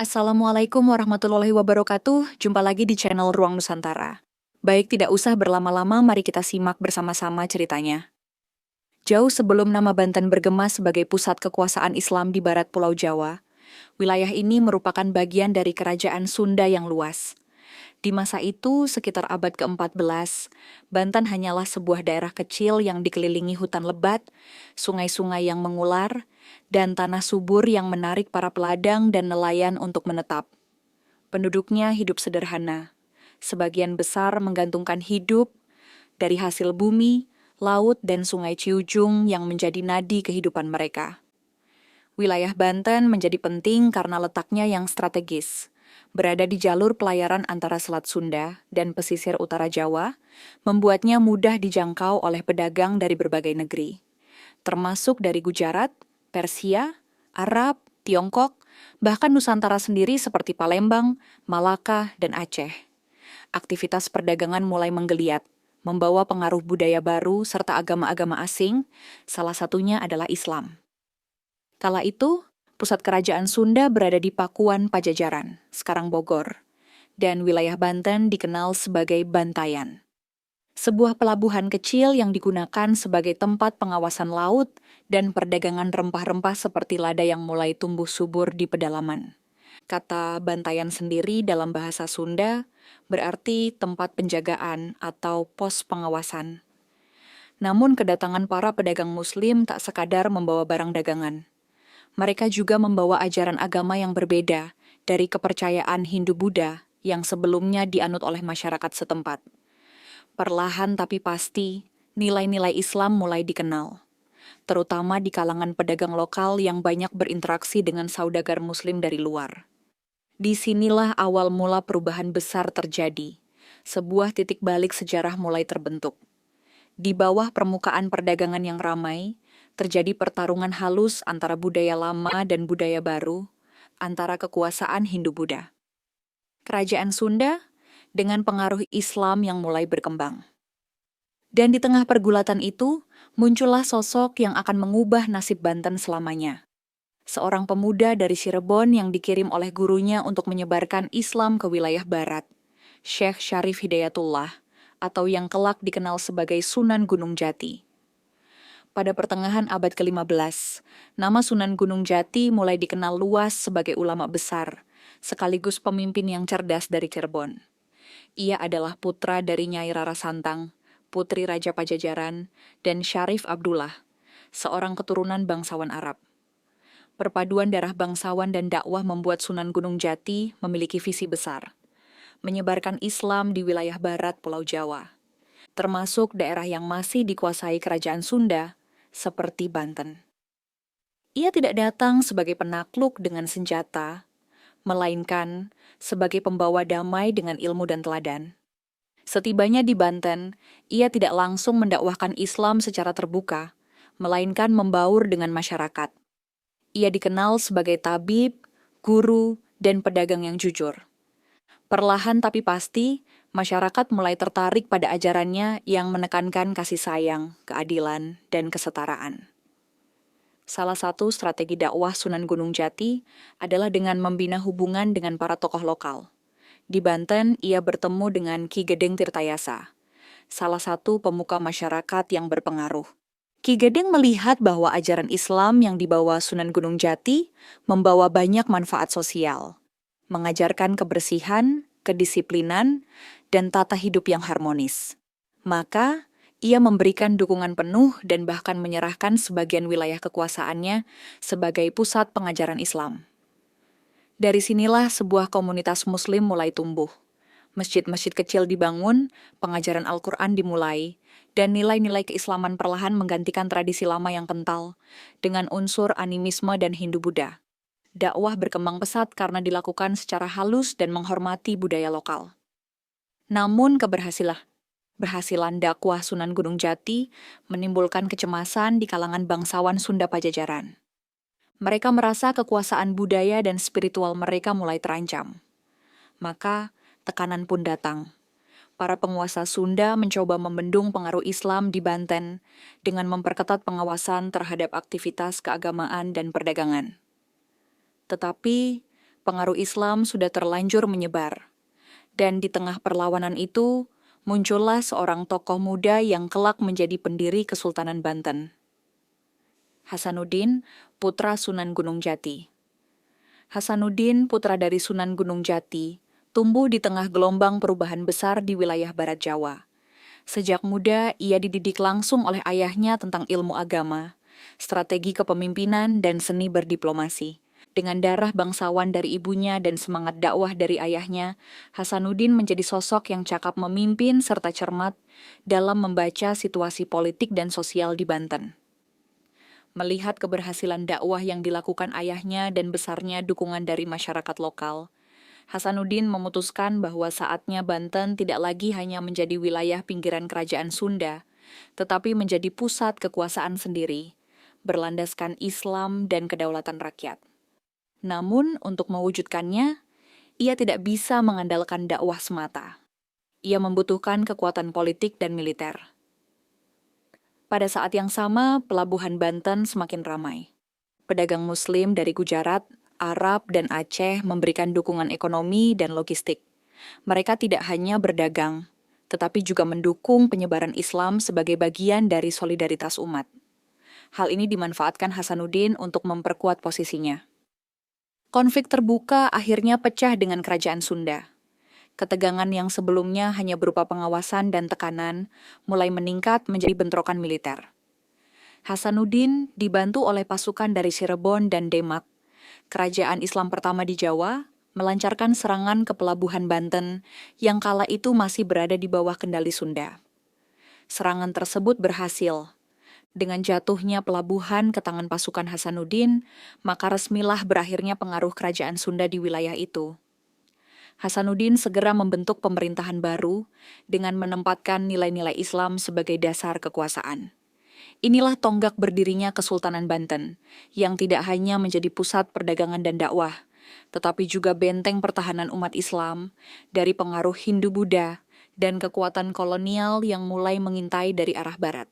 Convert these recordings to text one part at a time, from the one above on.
Assalamualaikum warahmatullahi wabarakatuh. Jumpa lagi di channel Ruang Nusantara. Baik, tidak usah berlama-lama, mari kita simak bersama-sama ceritanya. Jauh sebelum nama Banten bergema sebagai pusat kekuasaan Islam di barat Pulau Jawa, wilayah ini merupakan bagian dari kerajaan Sunda yang luas. Di masa itu, sekitar abad ke-14, Banten hanyalah sebuah daerah kecil yang dikelilingi hutan lebat, sungai-sungai yang mengular, dan tanah subur yang menarik para peladang dan nelayan untuk menetap. Penduduknya hidup sederhana. Sebagian besar menggantungkan hidup dari hasil bumi, laut, dan sungai Ciujung yang menjadi nadi kehidupan mereka. Wilayah Banten menjadi penting karena letaknya yang strategis. Berada di jalur pelayaran antara Selat Sunda dan pesisir utara Jawa, membuatnya mudah dijangkau oleh pedagang dari berbagai negeri, termasuk dari Gujarat, Persia, Arab, Tiongkok, bahkan Nusantara sendiri seperti Palembang, Malaka, dan Aceh. Aktivitas perdagangan mulai menggeliat, membawa pengaruh budaya baru serta agama-agama asing, salah satunya adalah Islam. Kala itu, pusat kerajaan Sunda berada di Pakuan Pajajaran, sekarang Bogor, dan wilayah Banten dikenal sebagai Bantayan. Sebuah pelabuhan kecil yang digunakan sebagai tempat pengawasan laut dan perdagangan rempah-rempah seperti lada yang mulai tumbuh subur di pedalaman. Kata Bantayan sendiri dalam bahasa Sunda berarti tempat penjagaan atau pos pengawasan. Namun kedatangan para pedagang Muslim tak sekadar membawa barang dagangan. Mereka juga membawa ajaran agama yang berbeda dari kepercayaan Hindu-Buddha yang sebelumnya dianut oleh masyarakat setempat. Perlahan tapi pasti, nilai-nilai Islam mulai dikenal, terutama di kalangan pedagang lokal yang banyak berinteraksi dengan saudagar Muslim dari luar. Disinilah awal mula perubahan besar terjadi. Sebuah titik balik sejarah mulai terbentuk. Di bawah permukaan perdagangan yang ramai, terjadi pertarungan halus antara budaya lama dan budaya baru, antara kekuasaan Hindu-Buddha. Kerajaan Sunda dengan pengaruh Islam yang mulai berkembang. Dan di tengah pergulatan itu, muncullah sosok yang akan mengubah nasib Banten selamanya. Seorang pemuda dari Cirebon yang dikirim oleh gurunya untuk menyebarkan Islam ke wilayah barat, Syekh Syarif Hidayatullah, atau yang kelak dikenal sebagai Sunan Gunung Jati. Pada pertengahan abad ke-15, nama Sunan Gunung Jati mulai dikenal luas sebagai ulama besar, sekaligus pemimpin yang cerdas dari Cirebon. Ia adalah putra dari Nyai Rara Santang, putri Raja Pajajaran, dan Syarif Abdullah, seorang keturunan bangsawan Arab. Perpaduan darah bangsawan dan dakwah membuat Sunan Gunung Jati memiliki visi besar, menyebarkan Islam di wilayah barat Pulau Jawa, termasuk daerah yang masih dikuasai kerajaan Sunda, seperti Banten. Ia tidak datang sebagai penakluk dengan senjata, melainkan sebagai pembawa damai dengan ilmu dan teladan. Setibanya di Banten, ia tidak langsung mendakwahkan Islam secara terbuka, melainkan membaur dengan masyarakat. Ia dikenal sebagai tabib, guru, dan pedagang yang jujur. Perlahan tapi pasti, masyarakat mulai tertarik pada ajarannya yang menekankan kasih sayang, keadilan, dan kesetaraan. Salah satu strategi dakwah Sunan Gunung Jati adalah dengan membina hubungan dengan para tokoh lokal. Di Banten, ia bertemu dengan Ki Gedeng Tirtayasa, salah satu pemuka masyarakat yang berpengaruh. Ki Gedeng melihat bahwa ajaran Islam yang dibawa Sunan Gunung Jati membawa banyak manfaat sosial, mengajarkan kebersihan, kedisiplinan, dan tata hidup yang harmonis. Maka, ia memberikan dukungan penuh dan bahkan menyerahkan sebagian wilayah kekuasaannya sebagai pusat pengajaran Islam. Dari sinilah sebuah komunitas Muslim mulai tumbuh. Masjid-masjid kecil dibangun, pengajaran Al-Quran dimulai, dan nilai-nilai keislaman perlahan menggantikan tradisi lama yang kental dengan unsur animisme dan Hindu-Buddha. Dakwah berkembang pesat karena dilakukan secara halus dan menghormati budaya lokal. Namun keberhasilan dakwah Sunan Gunung Jati menimbulkan kecemasan di kalangan bangsawan Sunda Pajajaran. Mereka merasa kekuasaan budaya dan spiritual mereka mulai terancam. Maka, tekanan pun datang. Para penguasa Sunda mencoba membendung pengaruh Islam di Banten dengan memperketat pengawasan terhadap aktivitas keagamaan dan perdagangan. Tetapi, Pengaruh Islam sudah terlanjur menyebar. Dan di tengah perlawanan itu, muncullah seorang tokoh muda yang kelak menjadi pendiri Kesultanan Banten. Hasanuddin, putra Sunan Gunung Jati. Hasanuddin, putra dari Sunan Gunung Jati, tumbuh di tengah gelombang perubahan besar di wilayah Barat Jawa. Sejak muda, ia dididik langsung oleh ayahnya tentang ilmu agama, strategi kepemimpinan, dan seni berdiplomasi. Dengan darah bangsawan dari ibunya dan semangat dakwah dari ayahnya, Hasanuddin menjadi sosok yang cakap memimpin serta cermat dalam membaca situasi politik dan sosial di Banten. Melihat keberhasilan dakwah yang dilakukan ayahnya dan besarnya dukungan dari masyarakat lokal, Hasanuddin memutuskan bahwa saatnya Banten tidak lagi hanya menjadi wilayah pinggiran kerajaan Sunda, tetapi menjadi pusat kekuasaan sendiri, berlandaskan Islam dan kedaulatan rakyat. Namun, untuk mewujudkannya, ia tidak bisa mengandalkan dakwah semata. Ia membutuhkan kekuatan politik dan militer. Pada saat yang sama, pelabuhan Banten semakin ramai. Pedagang Muslim dari Gujarat, Arab, dan Aceh memberikan dukungan ekonomi dan logistik. Mereka tidak hanya berdagang, tetapi juga mendukung penyebaran Islam sebagai bagian dari solidaritas umat. Hal ini dimanfaatkan Hasanuddin untuk memperkuat posisinya. Konflik terbuka akhirnya pecah dengan kerajaan Sunda. Ketegangan yang sebelumnya hanya berupa pengawasan dan tekanan mulai meningkat menjadi bentrokan militer. Hasanuddin dibantu oleh pasukan dari Cirebon dan Demak, kerajaan Islam pertama di Jawa, melancarkan serangan ke pelabuhan Banten yang kala itu masih berada di bawah kendali Sunda. Serangan tersebut berhasil. Dengan jatuhnya pelabuhan ke tangan pasukan Hasanuddin, maka resmilah berakhirnya pengaruh kerajaan Sunda di wilayah itu. Hasanuddin segera membentuk pemerintahan baru dengan menempatkan nilai-nilai Islam sebagai dasar kekuasaan. Inilah tonggak berdirinya Kesultanan Banten, yang tidak hanya menjadi pusat perdagangan dan dakwah, tetapi juga benteng pertahanan umat Islam dari pengaruh Hindu-Buddha dan kekuatan kolonial yang mulai mengintai dari arah barat.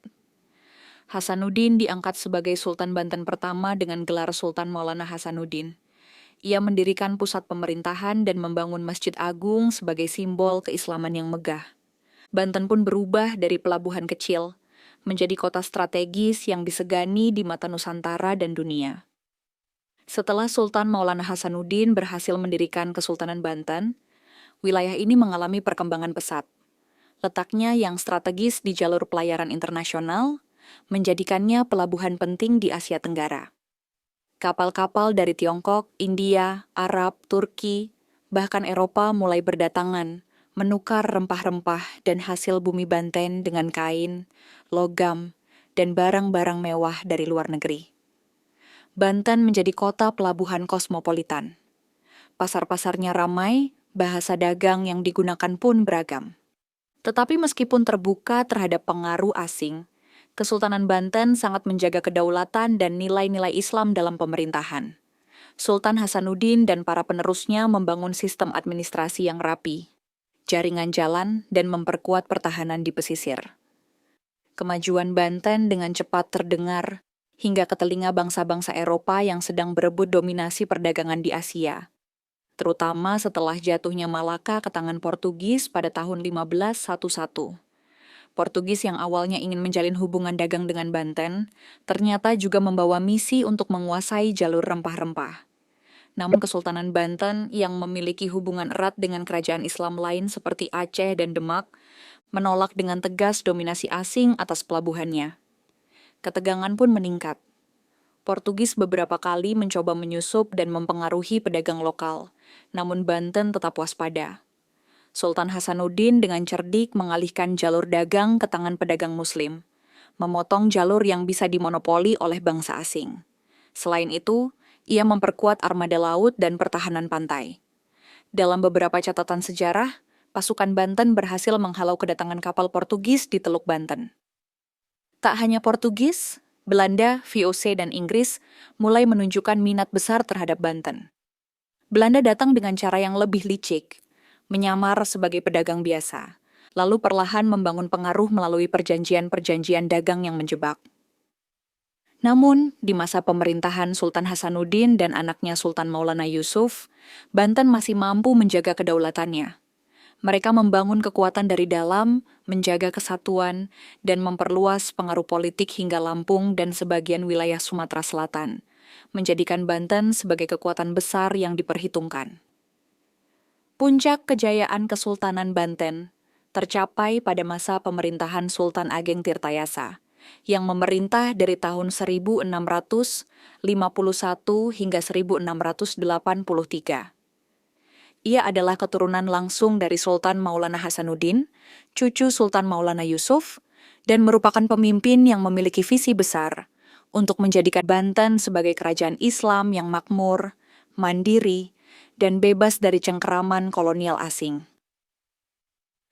Hasanuddin diangkat sebagai Sultan Banten pertama dengan gelar Sultan Maulana Hasanuddin. Ia mendirikan pusat pemerintahan dan membangun Masjid Agung sebagai simbol keislaman yang megah. Banten pun berubah dari pelabuhan kecil menjadi kota strategis yang disegani di mata Nusantara dan dunia. Setelah Sultan Maulana Hasanuddin berhasil mendirikan Kesultanan Banten, wilayah ini mengalami perkembangan pesat. Letaknya yang strategis di jalur pelayaran internasional menjadikannya pelabuhan penting di Asia Tenggara. Kapal-kapal dari Tiongkok, India, Arab, Turki, bahkan Eropa mulai berdatangan, menukar rempah-rempah dan hasil bumi Banten dengan kain, logam, dan barang-barang mewah dari luar negeri. Banten menjadi kota pelabuhan kosmopolitan. Pasar-pasarnya ramai, bahasa dagang yang digunakan pun beragam. Tetapi meskipun terbuka terhadap pengaruh asing, Kesultanan Banten sangat menjaga kedaulatan dan nilai-nilai Islam dalam pemerintahan. Sultan Hasanuddin dan para penerusnya membangun sistem administrasi yang rapi, jaringan jalan, dan memperkuat pertahanan di pesisir. Kemajuan Banten dengan cepat terdengar hingga ke telinga bangsa-bangsa Eropa yang sedang berebut dominasi perdagangan di Asia, terutama setelah jatuhnya Malaka ke tangan Portugis pada tahun 1511. Portugis yang awalnya ingin menjalin hubungan dagang dengan Banten, ternyata juga membawa misi untuk menguasai jalur rempah-rempah. Namun Kesultanan Banten yang memiliki hubungan erat dengan kerajaan Islam lain seperti Aceh dan Demak, menolak dengan tegas dominasi asing atas pelabuhannya. Ketegangan pun meningkat. Portugis beberapa kali mencoba menyusup dan mempengaruhi pedagang lokal, namun Banten tetap waspada. Sultan Hasanuddin dengan cerdik mengalihkan jalur dagang ke tangan pedagang Muslim, memotong jalur yang bisa dimonopoli oleh bangsa asing. Selain itu, ia memperkuat armada laut dan pertahanan pantai. Dalam beberapa catatan sejarah, pasukan Banten berhasil menghalau kedatangan kapal Portugis di Teluk Banten. Tak hanya Portugis, Belanda, VOC, dan Inggris mulai menunjukkan minat besar terhadap Banten. Belanda datang dengan cara yang lebih licik, menyamar sebagai pedagang biasa, lalu perlahan membangun pengaruh melalui perjanjian-perjanjian dagang yang menjebak. Namun, di masa pemerintahan Sultan Hasanuddin dan anaknya Sultan Maulana Yusuf, Banten masih mampu menjaga kedaulatannya. Mereka membangun kekuatan dari dalam, menjaga kesatuan, dan memperluas pengaruh politik hingga Lampung dan sebagian wilayah Sumatera Selatan, menjadikan Banten sebagai kekuatan besar yang diperhitungkan. Puncak kejayaan Kesultanan Banten tercapai pada masa pemerintahan Sultan Ageng Tirtayasa, yang memerintah dari tahun 1651 hingga 1683. Ia adalah keturunan langsung dari Sultan Maulana Hasanuddin, cucu Sultan Maulana Yusuf, dan merupakan pemimpin yang memiliki visi besar untuk menjadikan Banten sebagai kerajaan Islam yang makmur, mandiri, dan bebas dari cengkeraman kolonial asing.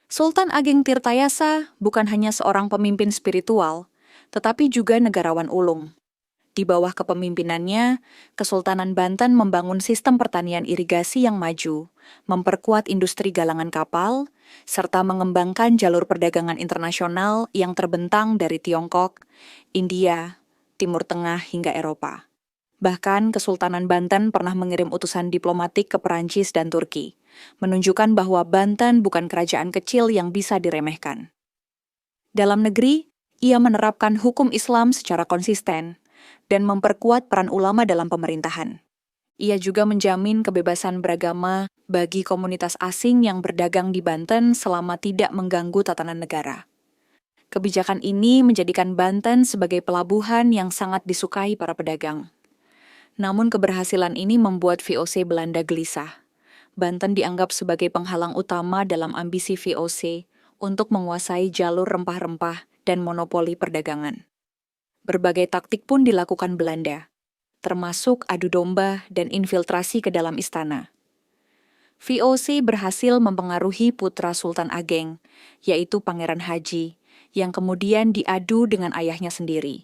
Sultan Ageng Tirtayasa bukan hanya seorang pemimpin spiritual, tetapi juga negarawan ulung. Di bawah kepemimpinannya, Kesultanan Banten membangun sistem pertanian irigasi yang maju, memperkuat industri galangan kapal, serta mengembangkan jalur perdagangan internasional yang terbentang dari Tiongkok, India, Timur Tengah hingga Eropa. Bahkan Kesultanan Banten pernah mengirim utusan diplomatik ke Perancis dan Turki, menunjukkan bahwa Banten bukan kerajaan kecil yang bisa diremehkan. Dalam negeri, ia menerapkan hukum Islam secara konsisten dan memperkuat peran ulama dalam pemerintahan. Ia juga menjamin kebebasan beragama bagi komunitas asing yang berdagang di Banten selama tidak mengganggu tatanan negara. Kebijakan ini menjadikan Banten sebagai pelabuhan yang sangat disukai para pedagang. Namun keberhasilan ini membuat VOC Belanda gelisah. Banten dianggap sebagai penghalang utama dalam ambisi VOC untuk menguasai jalur rempah-rempah dan monopoli perdagangan. Berbagai taktik pun dilakukan Belanda, termasuk adu domba dan infiltrasi ke dalam istana. VOC berhasil mempengaruhi putra Sultan Ageng, yaitu Pangeran Haji, yang kemudian diadu dengan ayahnya sendiri.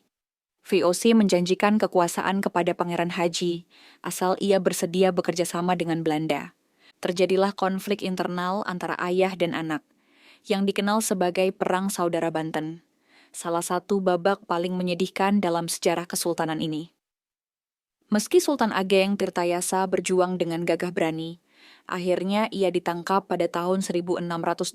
VOC menjanjikan kekuasaan kepada Pangeran Haji, asal ia bersedia bekerja sama dengan Belanda. Terjadilah konflik internal antara ayah dan anak, yang dikenal sebagai Perang Saudara Banten. Salah satu babak paling menyedihkan dalam sejarah kesultanan ini. Meski Sultan Ageng Tirtayasa berjuang dengan gagah berani, akhirnya ia ditangkap pada tahun 1683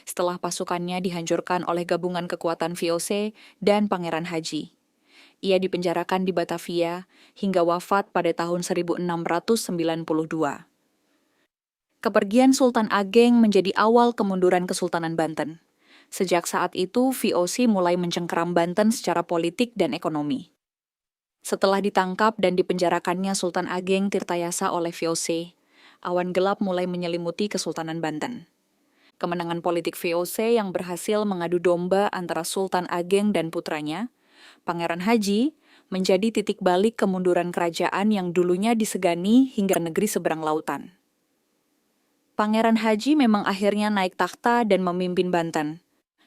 setelah pasukannya dihancurkan oleh gabungan kekuatan VOC dan Pangeran Haji. Ia dipenjarakan di Batavia hingga wafat pada tahun 1692. Kepergian Sultan Ageng menjadi awal kemunduran Kesultanan Banten. Sejak saat itu, VOC mulai mencengkeram Banten secara politik dan ekonomi. Setelah ditangkap dan dipenjarakannya Sultan Ageng Tirtayasa oleh VOC, awan gelap mulai menyelimuti Kesultanan Banten. Kemenangan politik VOC yang berhasil mengadu domba antara Sultan Ageng dan putranya, Pangeran Haji, menjadi titik balik kemunduran kerajaan yang dulunya disegani hingga negeri seberang lautan. Pangeran Haji memang akhirnya naik takhta dan memimpin Banten.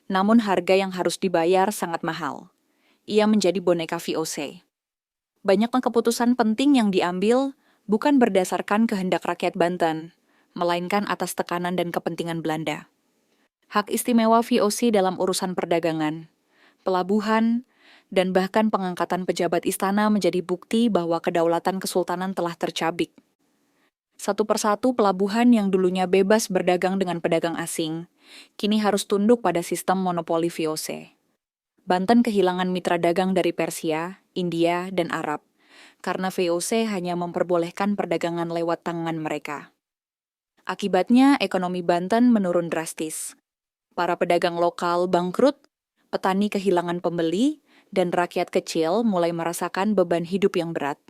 Namun harga yang harus dibayar sangat mahal. Ia menjadi boneka VOC. Banyak keputusan penting yang diambil bukan berdasarkan kehendak rakyat Banten, melainkan atas tekanan dan kepentingan Belanda. Hak istimewa VOC dalam urusan perdagangan, pelabuhan, dan bahkan pengangkatan pejabat istana menjadi bukti bahwa kedaulatan kesultanan telah tercabik. Satu persatu pelabuhan yang dulunya bebas berdagang dengan pedagang asing, kini harus tunduk pada sistem monopoli VOC. Banten kehilangan mitra dagang dari Persia, India, dan Arab, karena VOC hanya memperbolehkan perdagangan lewat tangan mereka. Akibatnya, ekonomi Banten menurun drastis. Para pedagang lokal bangkrut, petani kehilangan pembeli, dan rakyat kecil mulai merasakan beban hidup yang berat.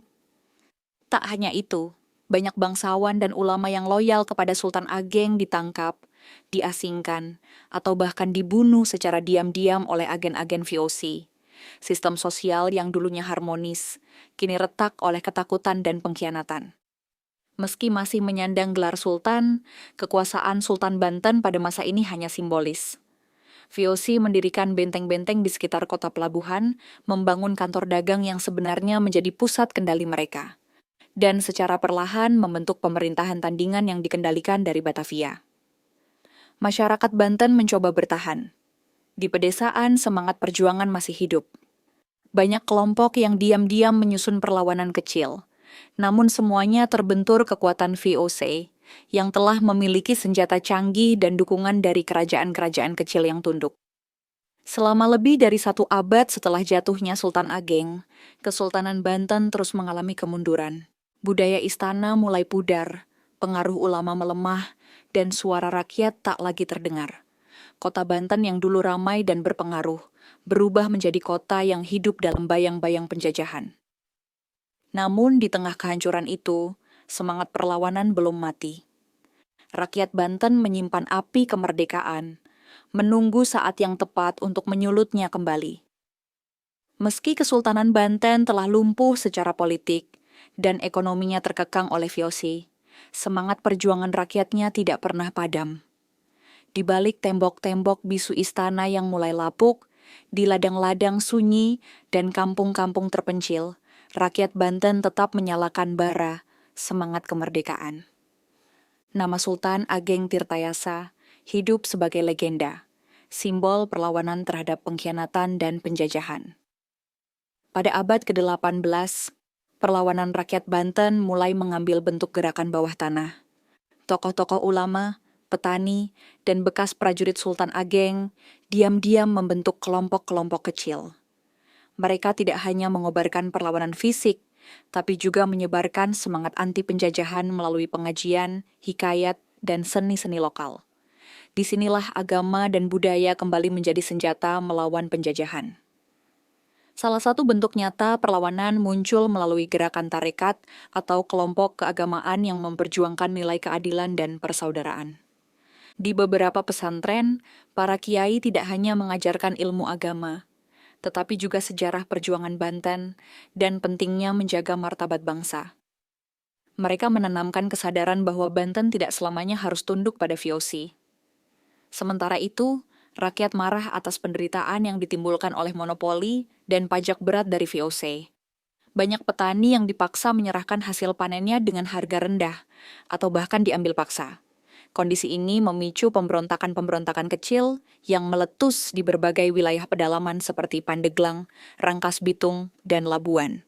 Tak hanya itu, banyak bangsawan dan ulama yang loyal kepada Sultan Ageng ditangkap, diasingkan, atau bahkan dibunuh secara diam-diam oleh agen-agen VOC. Sistem sosial yang dulunya harmonis, kini retak oleh ketakutan dan pengkhianatan. Meski masih menyandang gelar sultan, kekuasaan Sultan Banten pada masa ini hanya simbolis. VOC mendirikan benteng-benteng di sekitar kota pelabuhan, membangun kantor dagang yang sebenarnya menjadi pusat kendali mereka, dan secara perlahan membentuk pemerintahan tandingan yang dikendalikan dari Batavia. Masyarakat Banten mencoba bertahan. Di pedesaan, semangat perjuangan masih hidup. Banyak kelompok yang diam-diam menyusun perlawanan kecil, namun semuanya terbentur kekuatan VOC yang telah memiliki senjata canggih dan dukungan dari kerajaan-kerajaan kecil yang tunduk. Selama lebih dari 1 abad setelah jatuhnya Sultan Ageng, Kesultanan Banten terus mengalami kemunduran. Budaya istana mulai pudar, pengaruh ulama melemah, dan suara rakyat tak lagi terdengar. Kota Banten yang dulu ramai dan berpengaruh, berubah menjadi kota yang hidup dalam bayang-bayang penjajahan. Namun di tengah kehancuran itu, semangat perlawanan belum mati. Rakyat Banten menyimpan api kemerdekaan, menunggu saat yang tepat untuk menyulutnya kembali. Meski Kesultanan Banten telah lumpuh secara politik dan ekonominya terkekang oleh VOC, semangat perjuangan rakyatnya tidak pernah padam. Di balik tembok-tembok bisu istana yang mulai lapuk, di ladang-ladang sunyi dan kampung-kampung terpencil, rakyat Banten tetap menyalakan bara semangat kemerdekaan. Nama Sultan Ageng Tirtayasa hidup sebagai legenda, simbol perlawanan terhadap pengkhianatan dan penjajahan. Pada abad ke-18, perlawanan rakyat Banten mulai mengambil bentuk gerakan bawah tanah. Tokoh-tokoh ulama, petani, dan bekas prajurit Sultan Ageng diam-diam membentuk kelompok-kelompok kecil. Mereka tidak hanya mengobarkan perlawanan fisik, tapi juga menyebarkan semangat anti penjajahan melalui pengajian, hikayat, dan seni-seni lokal. Disinilah agama dan budaya kembali menjadi senjata melawan penjajahan. Salah satu bentuk nyata perlawanan muncul melalui gerakan tarekat atau kelompok keagamaan yang memperjuangkan nilai keadilan dan persaudaraan. Di beberapa pesantren, para kiai tidak hanya mengajarkan ilmu agama, tetapi juga sejarah perjuangan Banten dan pentingnya menjaga martabat bangsa. Mereka menanamkan kesadaran bahwa Banten tidak selamanya harus tunduk pada VOC. Sementara itu, rakyat marah atas penderitaan yang ditimbulkan oleh monopoli dan pajak berat dari VOC. Banyak petani yang dipaksa menyerahkan hasil panennya dengan harga rendah, atau bahkan diambil paksa. Kondisi ini memicu pemberontakan-pemberontakan kecil yang meletus di berbagai wilayah pedalaman seperti Pandeglang, Rangkas Bitung, dan Labuan.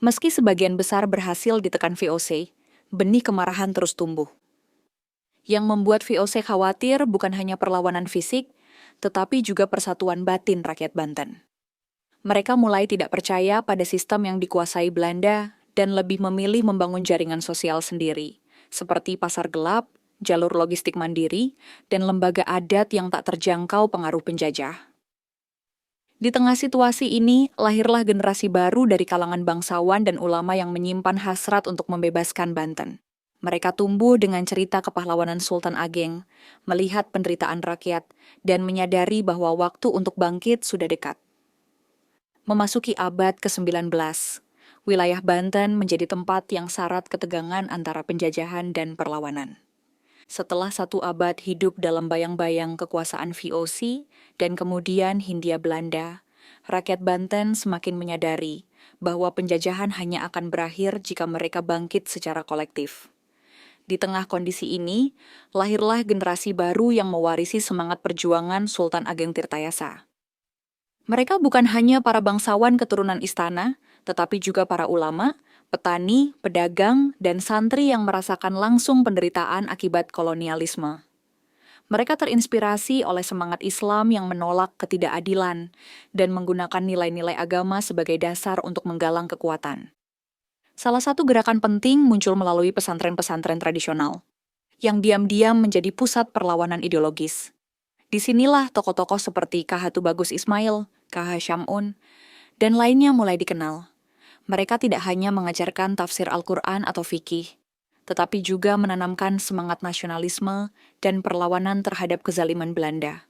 Meski sebagian besar berhasil ditekan VOC, benih kemarahan terus tumbuh. Yang membuat VOC khawatir bukan hanya perlawanan fisik, tetapi juga persatuan batin rakyat Banten. Mereka mulai tidak percaya pada sistem yang dikuasai Belanda dan lebih memilih membangun jaringan sosial sendiri, seperti pasar gelap, jalur logistik mandiri, dan lembaga adat yang tak terjangkau pengaruh penjajah. Di tengah situasi ini, lahirlah generasi baru dari kalangan bangsawan dan ulama yang menyimpan hasrat untuk membebaskan Banten. Mereka tumbuh dengan cerita kepahlawanan Sultan Ageng, melihat penderitaan rakyat, dan menyadari bahwa waktu untuk bangkit sudah dekat. Memasuki abad ke-19, wilayah Banten menjadi tempat yang syarat ketegangan antara penjajahan dan perlawanan. Setelah 1 abad hidup dalam bayang-bayang kekuasaan VOC dan kemudian Hindia Belanda, rakyat Banten semakin menyadari bahwa penjajahan hanya akan berakhir jika mereka bangkit secara kolektif. Di tengah kondisi ini, lahirlah generasi baru yang mewarisi semangat perjuangan Sultan Ageng Tirtayasa. Mereka bukan hanya para bangsawan keturunan istana, tetapi juga para ulama, petani, pedagang, dan santri yang merasakan langsung penderitaan akibat kolonialisme. Mereka terinspirasi oleh semangat Islam yang menolak ketidakadilan dan menggunakan nilai-nilai agama sebagai dasar untuk menggalang kekuatan. Salah satu gerakan penting muncul melalui pesantren-pesantren tradisional, yang diam-diam menjadi pusat perlawanan ideologis. Disinilah tokoh-tokoh seperti K.H. Tubagus Ismail, K.H. Syamun, dan lainnya mulai dikenal. Mereka tidak hanya mengajarkan tafsir Al-Quran atau fikih, tetapi juga menanamkan semangat nasionalisme dan perlawanan terhadap kezaliman Belanda.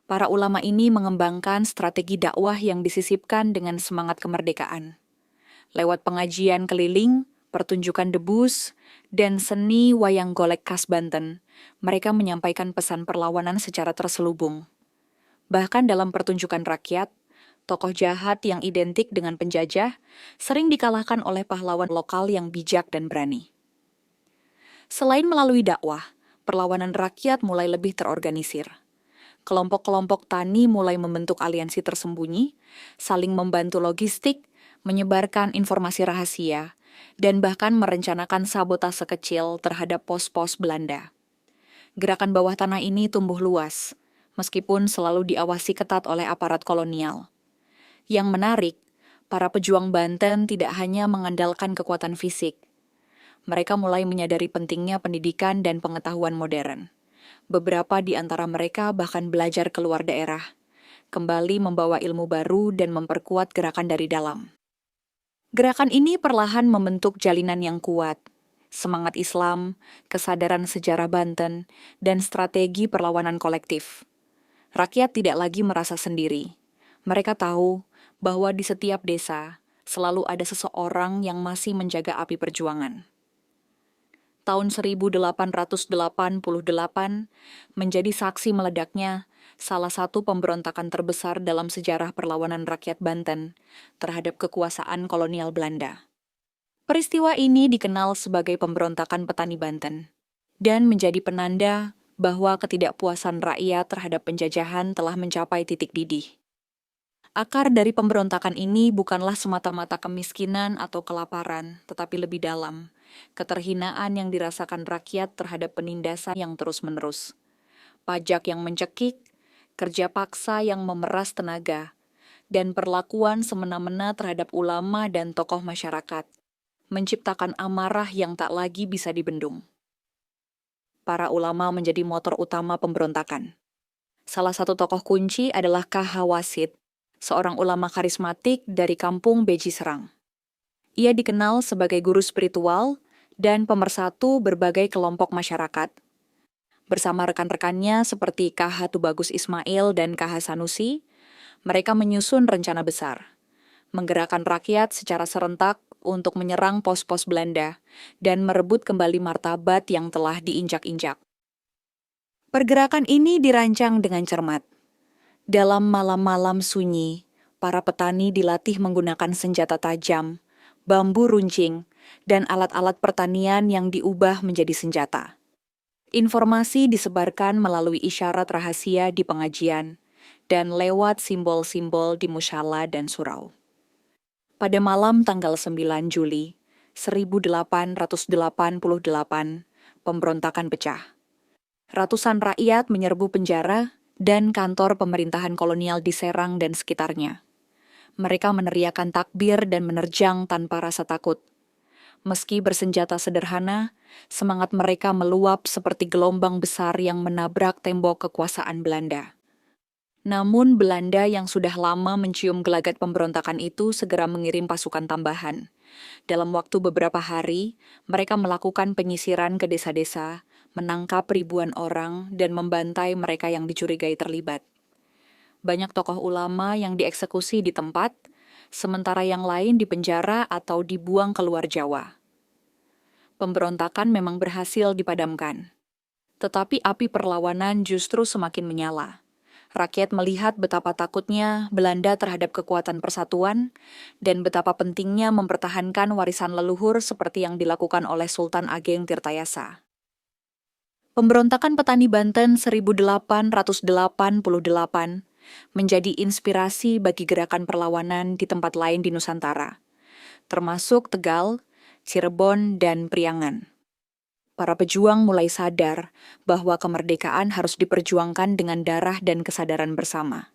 Para ulama ini mengembangkan strategi dakwah yang disisipkan dengan semangat kemerdekaan. Lewat pengajian keliling, pertunjukan debus, dan seni wayang golek khas Banten, mereka menyampaikan pesan perlawanan secara terselubung. Bahkan dalam pertunjukan rakyat, tokoh jahat yang identik dengan penjajah sering dikalahkan oleh pahlawan lokal yang bijak dan berani. Selain melalui dakwah, perlawanan rakyat mulai lebih terorganisir. Kelompok-kelompok tani mulai membentuk aliansi tersembunyi, saling membantu logistik, menyebarkan informasi rahasia, dan bahkan merencanakan sabotase kecil terhadap pos-pos Belanda. Gerakan bawah tanah ini tumbuh luas, meskipun selalu diawasi ketat oleh aparat kolonial. Yang menarik, para pejuang Banten tidak hanya mengandalkan kekuatan fisik. Mereka mulai menyadari pentingnya pendidikan dan pengetahuan modern. Beberapa di antara mereka bahkan belajar keluar daerah, kembali membawa ilmu baru dan memperkuat gerakan dari dalam. Gerakan ini perlahan membentuk jalinan yang kuat, semangat Islam, kesadaran sejarah Banten, dan strategi perlawanan kolektif. Rakyat tidak lagi merasa sendiri. Mereka tahu bahwa di setiap desa selalu ada seseorang yang masih menjaga api perjuangan. Tahun 1888 menjadi saksi meledaknya salah satu pemberontakan terbesar dalam sejarah perlawanan rakyat Banten terhadap kekuasaan kolonial Belanda. Peristiwa ini dikenal sebagai pemberontakan petani Banten dan menjadi penanda bahwa ketidakpuasan rakyat terhadap penjajahan telah mencapai titik didih. Akar dari pemberontakan ini bukanlah semata-mata kemiskinan atau kelaparan, tetapi lebih dalam, keterhinaan yang dirasakan rakyat terhadap penindasan yang terus-menerus. Pajak yang mencekik, kerja paksa yang memeras tenaga, dan perlakuan semena-mena terhadap ulama dan tokoh masyarakat, menciptakan amarah yang tak lagi bisa dibendung. Para ulama menjadi motor utama pemberontakan. Salah satu tokoh kunci adalah K.H. Wasid, seorang ulama karismatik dari kampung Beji Serang. Ia dikenal sebagai guru spiritual dan pemersatu berbagai kelompok masyarakat. Bersama rekan-rekannya seperti K.H. Tubagus Ismail dan K.H. Sanusi, mereka menyusun rencana besar, menggerakkan rakyat secara serentak untuk menyerang pos-pos Belanda dan merebut kembali martabat yang telah diinjak-injak. Pergerakan ini dirancang dengan cermat. Dalam malam-malam sunyi, para petani dilatih menggunakan senjata tajam, bambu runcing, dan alat-alat pertanian yang diubah menjadi senjata. Informasi disebarkan melalui isyarat rahasia di pengajian dan lewat simbol-simbol di musyala dan surau. Pada malam tanggal 9 Juli 1888, pemberontakan pecah. Ratusan rakyat menyerbu penjara dan kantor pemerintahan kolonial di Serang dan sekitarnya. Mereka meneriakkan takbir dan menerjang tanpa rasa takut. Meski bersenjata sederhana, semangat mereka meluap seperti gelombang besar yang menabrak tembok kekuasaan Belanda. Namun Belanda yang sudah lama mencium gelagat pemberontakan itu segera mengirim pasukan tambahan. Dalam waktu beberapa hari, mereka melakukan penyisiran ke desa-desa, menangkap ribuan orang, dan membantai mereka yang dicurigai terlibat. Banyak tokoh ulama yang dieksekusi di tempat, sementara yang lain dipenjara atau dibuang ke luar Jawa. Pemberontakan memang berhasil dipadamkan. Tetapi api perlawanan justru semakin menyala. Rakyat melihat betapa takutnya Belanda terhadap kekuatan persatuan dan betapa pentingnya mempertahankan warisan leluhur seperti yang dilakukan oleh Sultan Ageng Tirtayasa. Pemberontakan petani Banten 1888 menjadi inspirasi bagi gerakan perlawanan di tempat lain di Nusantara, termasuk Tegal, Cirebon, dan Priangan. Para pejuang mulai sadar bahwa kemerdekaan harus diperjuangkan dengan darah dan kesadaran bersama.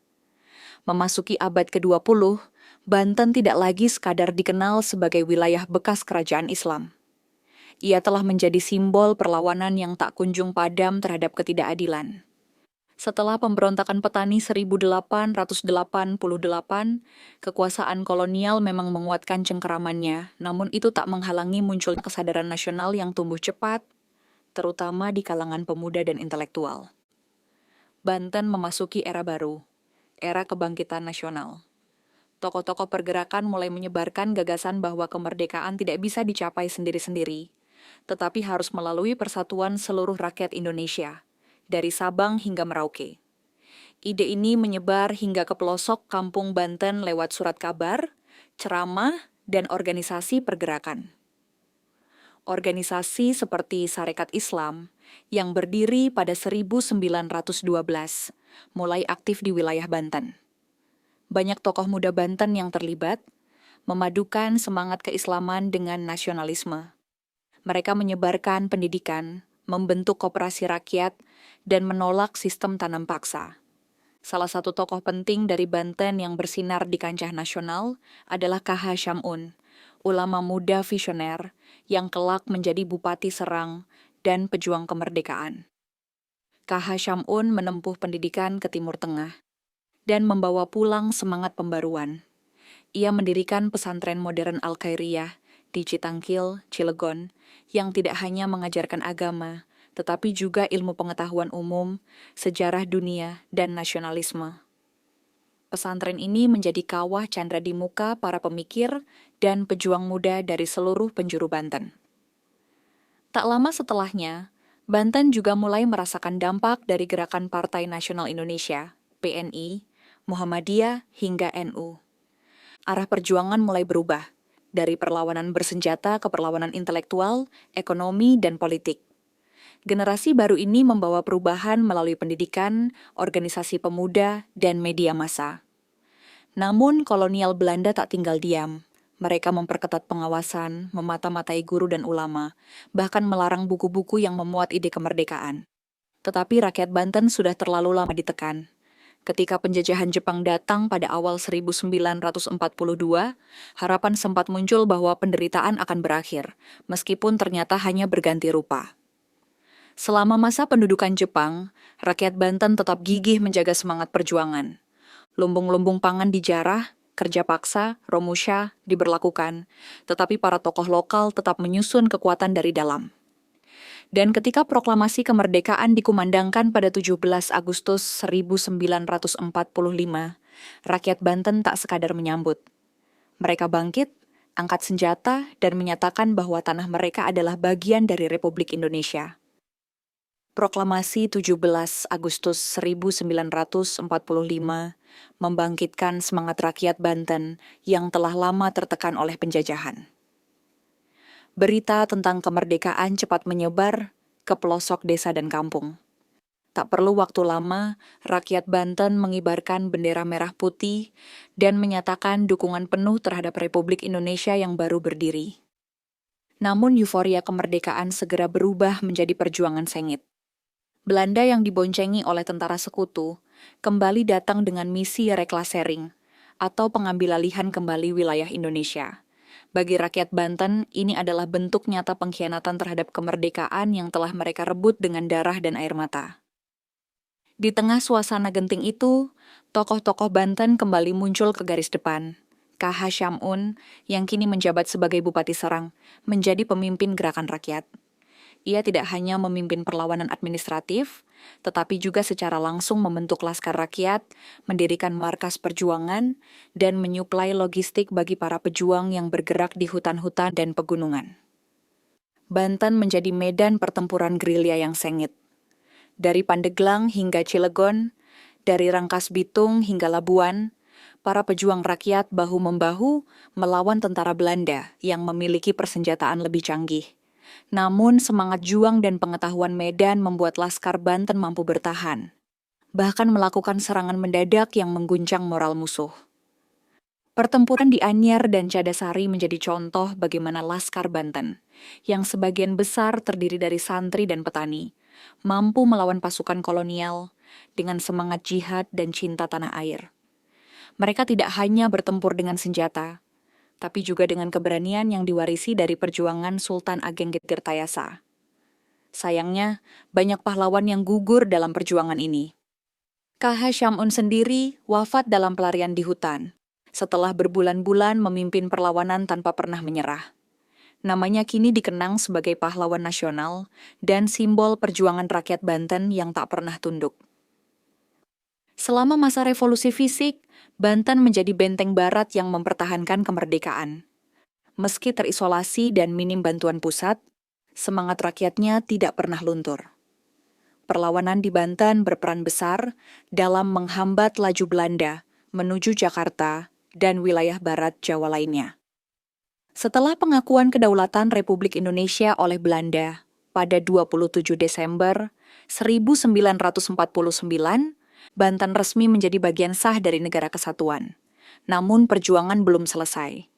Memasuki abad ke-20, Banten tidak lagi sekadar dikenal sebagai wilayah bekas kerajaan Islam. Ia telah menjadi simbol perlawanan yang tak kunjung padam terhadap ketidakadilan. Setelah pemberontakan petani 1888, kekuasaan kolonial memang menguatkan cengkeramannya, namun itu tak menghalangi munculnya kesadaran nasional yang tumbuh cepat, terutama di kalangan pemuda dan intelektual. Banten memasuki era baru, era kebangkitan nasional. Tokoh-tokoh pergerakan mulai menyebarkan gagasan bahwa kemerdekaan tidak bisa dicapai sendiri-sendiri, tetapi harus melalui persatuan seluruh rakyat Indonesia, dari Sabang hingga Merauke. Ide ini menyebar hingga ke pelosok kampung Banten lewat surat kabar, ceramah, dan organisasi pergerakan. Organisasi seperti Sarekat Islam, yang berdiri pada 1912, mulai aktif di wilayah Banten. Banyak tokoh muda Banten yang terlibat, memadukan semangat keislaman dengan nasionalisme. Mereka menyebarkan pendidikan, membentuk koperasi rakyat, dan menolak sistem tanam paksa. Salah satu tokoh penting dari Banten yang bersinar di kancah nasional adalah KH Syamun, ulama muda visioner yang kelak menjadi Bupati Serang dan pejuang kemerdekaan. KH Syamun menempuh pendidikan ke Timur Tengah dan membawa pulang semangat pembaruan. Ia mendirikan pesantren modern Al-Khairiyah di Citangkil, Cilegon, yang tidak hanya mengajarkan agama, tetapi juga ilmu pengetahuan umum, sejarah dunia, dan nasionalisme. Pesantren ini menjadi kawah candra di muka para pemikir dan pejuang muda dari seluruh penjuru Banten. Tak lama setelahnya, Banten juga mulai merasakan dampak dari Gerakan Partai Nasional Indonesia, PNI, Muhammadiyah, hingga NU. Arah perjuangan mulai berubah, dari perlawanan bersenjata ke perlawanan intelektual, ekonomi, dan politik. Generasi baru ini membawa perubahan melalui pendidikan, organisasi pemuda, dan media massa. Namun, kolonial Belanda tak tinggal diam. Mereka memperketat pengawasan, memata-matai guru dan ulama, bahkan melarang buku-buku yang memuat ide kemerdekaan. Tetapi rakyat Banten sudah terlalu lama ditekan. Ketika penjajahan Jepang datang pada awal 1942, harapan sempat muncul bahwa penderitaan akan berakhir, meskipun ternyata hanya berganti rupa. Selama masa pendudukan Jepang, rakyat Banten tetap gigih menjaga semangat perjuangan. Lumbung-lumbung pangan dijarah, kerja paksa, romusha diberlakukan, tetapi para tokoh lokal tetap menyusun kekuatan dari dalam. Dan ketika proklamasi kemerdekaan dikumandangkan pada 17 Agustus 1945, rakyat Banten tak sekadar menyambut. Mereka bangkit, angkat senjata, dan menyatakan bahwa tanah mereka adalah bagian dari Republik Indonesia. Proklamasi 17 Agustus 1945 membangkitkan semangat rakyat Banten yang telah lama tertekan oleh penjajahan. Berita tentang kemerdekaan cepat menyebar ke pelosok desa dan kampung. Tak perlu waktu lama, rakyat Banten mengibarkan bendera merah putih dan menyatakan dukungan penuh terhadap Republik Indonesia yang baru berdiri. Namun euforia kemerdekaan segera berubah menjadi perjuangan sengit. Belanda yang diboncengi oleh tentara sekutu kembali datang dengan misi reklasering atau pengambilalihan kembali wilayah Indonesia. Bagi rakyat Banten, ini adalah bentuk nyata pengkhianatan terhadap kemerdekaan yang telah mereka rebut dengan darah dan air mata. Di tengah suasana genting itu, tokoh-tokoh Banten kembali muncul ke garis depan. KH Syamun, yang kini menjabat sebagai Bupati Serang, menjadi pemimpin gerakan rakyat. Ia tidak hanya memimpin perlawanan administratif, tetapi juga secara langsung membentuk laskar rakyat, mendirikan markas perjuangan, dan menyuplai logistik bagi para pejuang yang bergerak di hutan-hutan dan pegunungan. Banten menjadi medan pertempuran gerilya yang sengit. Dari Pandeglang hingga Cilegon, dari Rangkas Bitung hingga Labuan, para pejuang rakyat bahu-membahu melawan tentara Belanda yang memiliki persenjataan lebih canggih. Namun semangat juang dan pengetahuan medan membuat Laskar Banten mampu bertahan, bahkan melakukan serangan mendadak yang mengguncang moral musuh. Pertempuran di Anyar dan Cadasari menjadi contoh bagaimana Laskar Banten, yang sebagian besar terdiri dari santri dan petani, mampu melawan pasukan kolonial dengan semangat jihad dan cinta tanah air. Mereka tidak hanya bertempur dengan senjata, tapi juga dengan keberanian yang diwarisi dari perjuangan Sultan Ageng Tirtayasa. Sayangnya, banyak pahlawan yang gugur dalam perjuangan ini. KH Syamun sendiri wafat dalam pelarian di hutan, setelah berbulan-bulan memimpin perlawanan tanpa pernah menyerah. Namanya kini dikenang sebagai pahlawan nasional dan simbol perjuangan rakyat Banten yang tak pernah tunduk. Selama masa revolusi fisik, Banten menjadi benteng barat yang mempertahankan kemerdekaan. Meski terisolasi dan minim bantuan pusat, semangat rakyatnya tidak pernah luntur. Perlawanan di Banten berperan besar dalam menghambat laju Belanda menuju Jakarta dan wilayah barat Jawa lainnya. Setelah pengakuan kedaulatan Republik Indonesia oleh Belanda pada 27 Desember 1949, Banten resmi menjadi bagian sah dari negara kesatuan. Namun perjuangan belum selesai.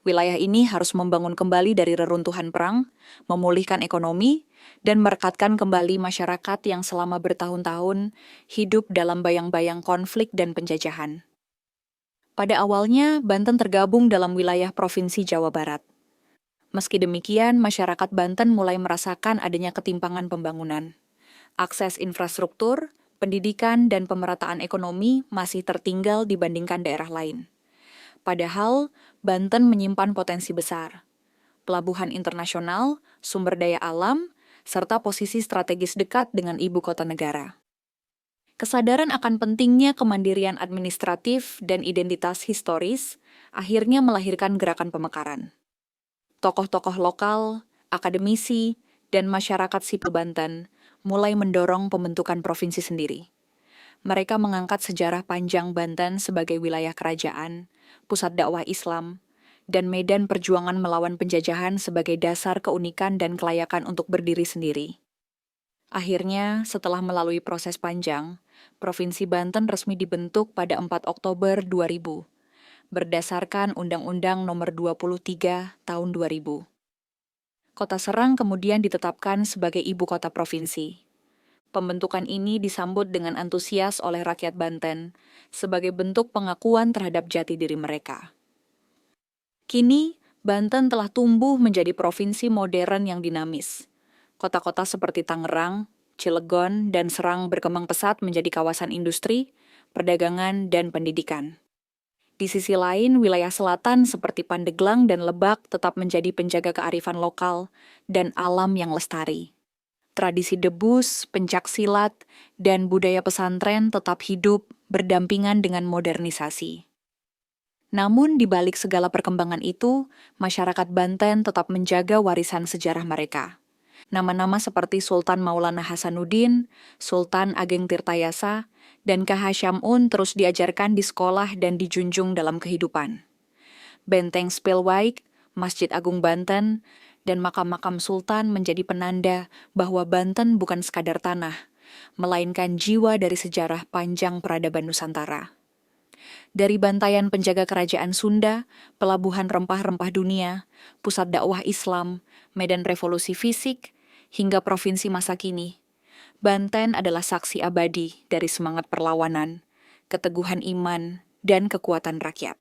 Wilayah ini harus membangun kembali dari reruntuhan perang, memulihkan ekonomi, dan merekatkan kembali masyarakat yang selama bertahun-tahun hidup dalam bayang-bayang konflik dan penjajahan. Pada awalnya, Banten tergabung dalam wilayah Provinsi Jawa Barat. Meski demikian, masyarakat Banten mulai merasakan adanya ketimpangan pembangunan. Akses infrastruktur, pendidikan, dan pemerataan ekonomi masih tertinggal dibandingkan daerah lain. Padahal, Banten menyimpan potensi besar. Pelabuhan internasional, sumber daya alam, serta posisi strategis dekat dengan ibu kota negara. Kesadaran akan pentingnya kemandirian administratif dan identitas historis akhirnya melahirkan gerakan pemekaran. Tokoh-tokoh lokal, akademisi, dan masyarakat sipil Banten mulai mendorong pembentukan provinsi sendiri. Mereka mengangkat sejarah panjang Banten sebagai wilayah kerajaan, pusat dakwah Islam, dan medan perjuangan melawan penjajahan sebagai dasar keunikan dan kelayakan untuk berdiri sendiri. Akhirnya, setelah melalui proses panjang, Provinsi Banten resmi dibentuk pada 4 Oktober 2000, berdasarkan Undang-Undang Nomor 23 Tahun 2000. Kota Serang kemudian ditetapkan sebagai ibu kota provinsi. Pembentukan ini disambut dengan antusias oleh rakyat Banten sebagai bentuk pengakuan terhadap jati diri mereka. Kini, Banten telah tumbuh menjadi provinsi modern yang dinamis. Kota-kota seperti Tangerang, Cilegon, dan Serang berkembang pesat menjadi kawasan industri, perdagangan, dan pendidikan. Di sisi lain, wilayah selatan seperti Pandeglang dan Lebak tetap menjadi penjaga kearifan lokal dan alam yang lestari. Tradisi debus, pencak silat, dan budaya pesantren tetap hidup berdampingan dengan modernisasi. Namun, di balik segala perkembangan itu, masyarakat Banten tetap menjaga warisan sejarah mereka. Nama-nama seperti Sultan Maulana Hasanuddin, Sultan Ageng Tirtayasa, dan K.H. Syamun terus diajarkan di sekolah dan dijunjung dalam kehidupan. Benteng Spilwijk, Masjid Agung Banten, dan makam-makam sultan menjadi penanda bahwa Banten bukan sekadar tanah, melainkan jiwa dari sejarah panjang peradaban Nusantara. Dari bantaian penjaga kerajaan Sunda, pelabuhan rempah-rempah dunia, pusat dakwah Islam, medan revolusi fisik, hingga provinsi masa kini, Banten adalah saksi abadi dari semangat perlawanan, keteguhan iman, dan kekuatan rakyat.